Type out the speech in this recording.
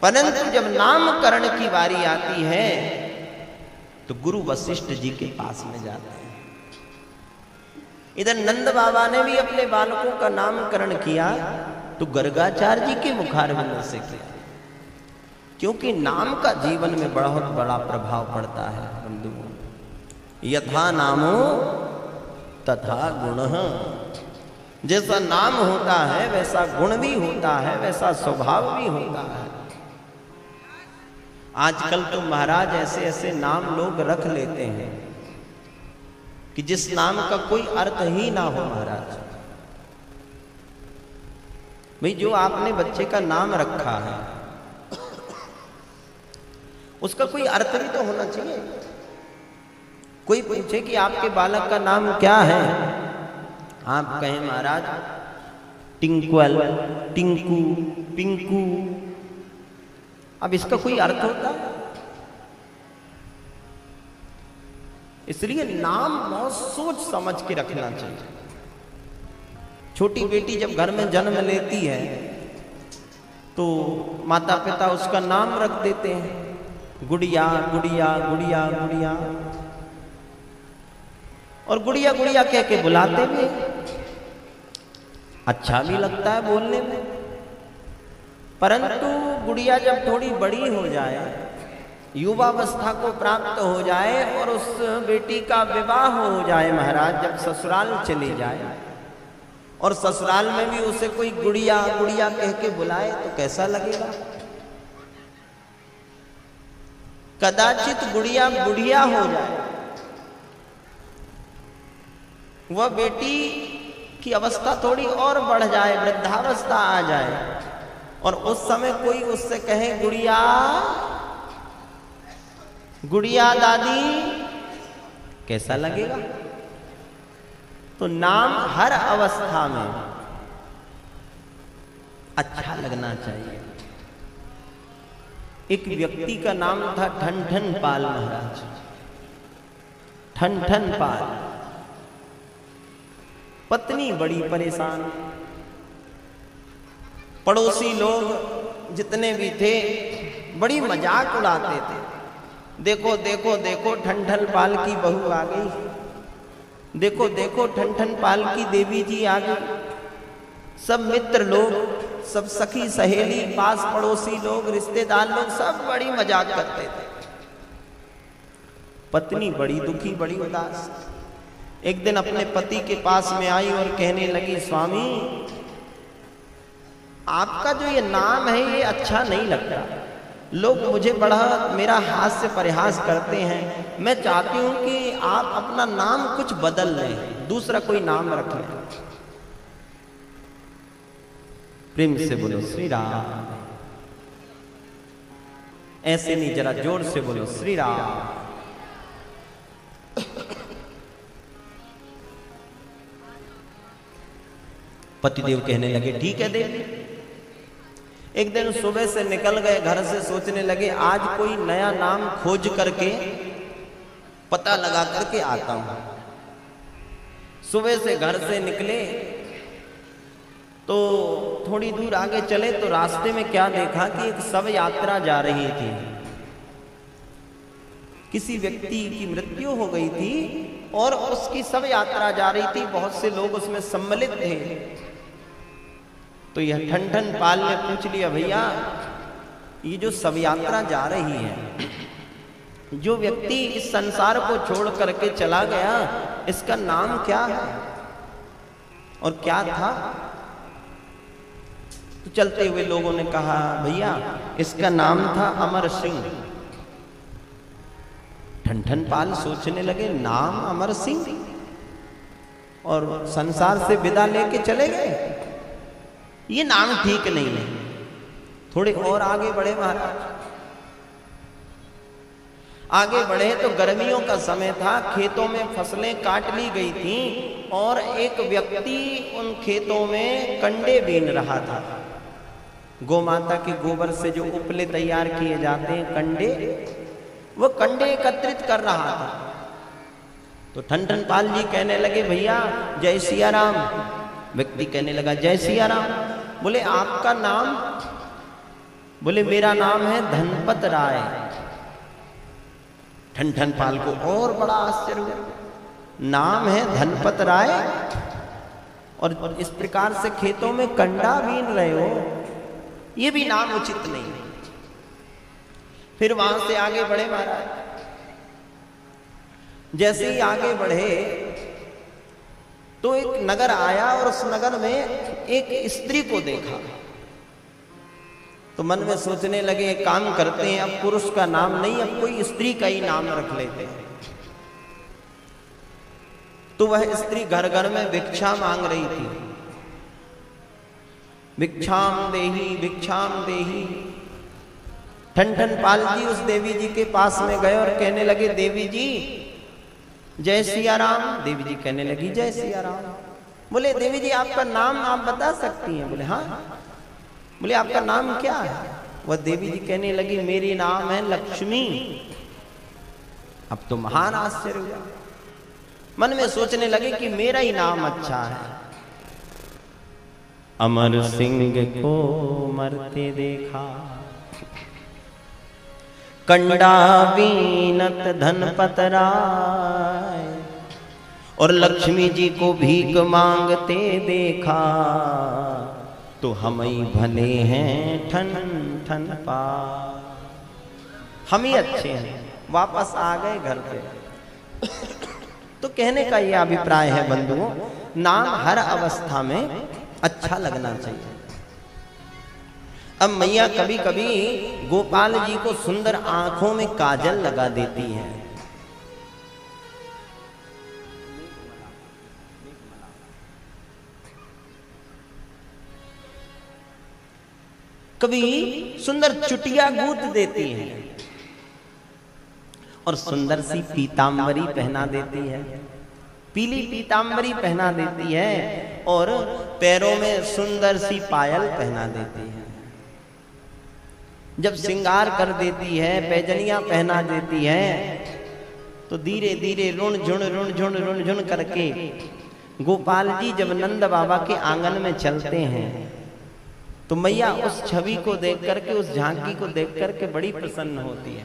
परंतु जब नामकरण की बारी आती है तो गुरु वशिष्ठ जी के पास में जाते हैं। इधर नंद बाबा ने भी अपने बालकों का नामकरण किया तो गर्गाचार्य जी के मुखारविंद से किया, क्योंकि नाम का जीवन में बहुत बड़ा प्रभाव पड़ता है बंधुओं। यथा नामो तथा गुणः, जैसा नाम होता है वैसा गुण भी होता है, वैसा स्वभाव भी होता है। आजकल तो महाराज ऐसे ऐसे नाम लोग रख लेते हैं कि जिस नाम का कोई अर्थ ही ना हो। महाराज भाई, जो आपने बच्चे का नाम रखा है उसका कोई अर्थ भी तो होना चाहिए। कोई पूछे कि आपके बालक का नाम क्या है, आप कहें महाराज टिंकल, टिंकू, पिंकू, अब इसका कोई अर्थ होता है? इसलिए नाम बहुत सोच समझ के रखना चाहिए। छोटी बेटी जब घर में जन्म लेती है तो माता पिता उसका नाम रख देते हैं, गुड़िया गुड़िया गुड़िया गुड़िया, और गुड़िया गुड़िया कह के बुलाते भी, अच्छा भी लगता है बोलने में। परंतु गुड़िया जब थोड़ी बड़ी हो जाए, युवावस्था को प्राप्त हो जाए और उस बेटी का विवाह हो जाए महाराज, जब ससुराल चली जाए और ससुराल में भी उसे कोई गुड़िया गुड़िया कह के बुलाए तो कैसा लगेगा? कदाचित गुड़िया बुढ़िया हो जाए, वह बेटी की अवस्था थोड़ी और बढ़ जाए, वृद्धावस्था आ जाए, और उस समय कोई उससे कहे गुड़िया गुड़िया दादी, कैसा लगेगा? तो नाम हर अवस्था में अच्छा लगना चाहिए। एक व्यक्ति का नाम था ठन पाल महाराज, ठन पाल। पत्नी बड़ी परेशान, पड़ोसी लोग जितने भी थे बड़ी मजाक उड़ाते थे, देखो देखो देखो ठन पाल की बहू आ गई, देखो देखो ठन पाल की देवी जी आ गई। सब मित्र लोग, सब सखी सहेली, पास पड़ोसी लोग, रिश्तेदार लोग सब बड़ी मजाक करते थे। पत्नी बड़ी दुखी, बड़ी उदास। एक दिन अपने पति के पास में आई और कहने लगी, स्वामी आपका जो ये नाम है ये अच्छा नहीं लगता, लोग मुझे बड़ा मेरा हास्य परिहास करते हैं, मैं चाहती हूं कि आप अपना नाम कुछ बदल लें, दूसरा कोई नाम रख लें। प्रेम से बोलो श्री राम। ऐसे नहीं, जरा जोर से बोलो श्री राम। पतिदेव कहने लगे ठीक है देवी। एक दिन सुबह से निकल गए घर से, सोचने लगे आज कोई नया नाम खोज करके पता लगा करके आता हूं। सुबह से घर से निकले तो थोड़ी दूर आगे चले तो रास्ते में क्या देखा कि एक शव यात्रा जा रही थी। किसी व्यक्ति की मृत्यु हो गई थी और उसकी शव यात्रा जा रही थी, बहुत से लोग उसमें सम्मिलित थे। तो यह ठन पाल ने पूछ लिया, भैया ये जो शव यात्रा जा रही है, जो व्यक्ति इस संसार को छोड़ करके चला गया, इसका नाम क्या है और क्या था? तो चलते हुए लोगों ने कहा, भैया इसका नाम था अमर सिंह। ठन पाल सोचने लगे, नाम अमर सिंह और संसार से विदा लेके चले गए, ये नाम ठीक नहीं है। थोड़े और आगे बढ़े महाराज। आगे बढ़े तो गर्मियों का समय था, खेतों में फसलें काट ली गई थीं और एक व्यक्ति उन खेतों में कंडे बीन रहा था। गोमाता के गोबर से जो उपले तैयार किए जाते हैं कंडे, वो कंडे एकत्रित कर रहा था। तो ठन पाल जी कहने लगे, भैया जय सिया राम। व्यक्ति कहने लगा, जय सिया राम। बोले आपका नाम? बोले मेरा नाम है धनपत राय। ठन ठन पाल को और बड़ा आश्चर्य हुआ, नाम है धनपत राय और इस प्रकार से खेतों में कंडा बीन रहे हो, ये भी नाम उचित नहीं। फिर वहां से आगे बढ़े महाराज। जैसे ही आगे बढ़े तो एक नगर आया और उस नगर में एक स्त्री को देखा। तो मन में सोचने लगे एक काम करते हैं, अब पुरुष का नाम नहीं, अब कोई स्त्री का ही नाम रख लेते हैं। तो वह स्त्री घर घर में भिक्षा मांग रही थी, भिक्षाम देही भिक्षाम देही। ठन ठन पाल जी उस देवी जी के पास में गए और कहने लगे देवी जी जय सिया राम। देवी जी कहने लगी जय सिया राम। बोले देवी जी आपका नाम आप बता सकती हैं? बोले हाँ। बोले आपका नाम क्या है? वह देवी जी कहने लगी मेरी नाम है लक्ष्मी। अब तो महान आश्चर्य हुआ, मन में सोचने लगे कि मेरा ही नाम अच्छा है। अमर सिंह को मरते देखा, कंडा बीनत धनपत राय, और लक्ष्मी जी को भीख मांगते देखा, तो हम ही भले हैं ठन ठन पा। हम ही अच्छे हैं, वापस आ गए घर पे। तो कहने का यह अभिप्राय है बंधुओं, नाम हर अवस्था में अच्छा लगना चाहिए। अब मैया कभी कभी गोपाल जी को सुंदर आंखों में काजल लगा देती है। कभी सुंदर चुटिया गूंथ देती है और सुंदर सी पीतांबरी पहना देती है, पीली पीतांबरी पहना देती है और पैरों में सुंदर सी पायल पहना देती है। जब श्रृंगार कर देती है, पैजनियां पहना देती है, तो धीरे धीरे रुण झुन करके गोपाल जी जब नंद बाबा के आंगन में चलते हैं तो मैया उस छवि को देख करके, उस झांकी को देख करके बड़ी प्रसन्न होती है।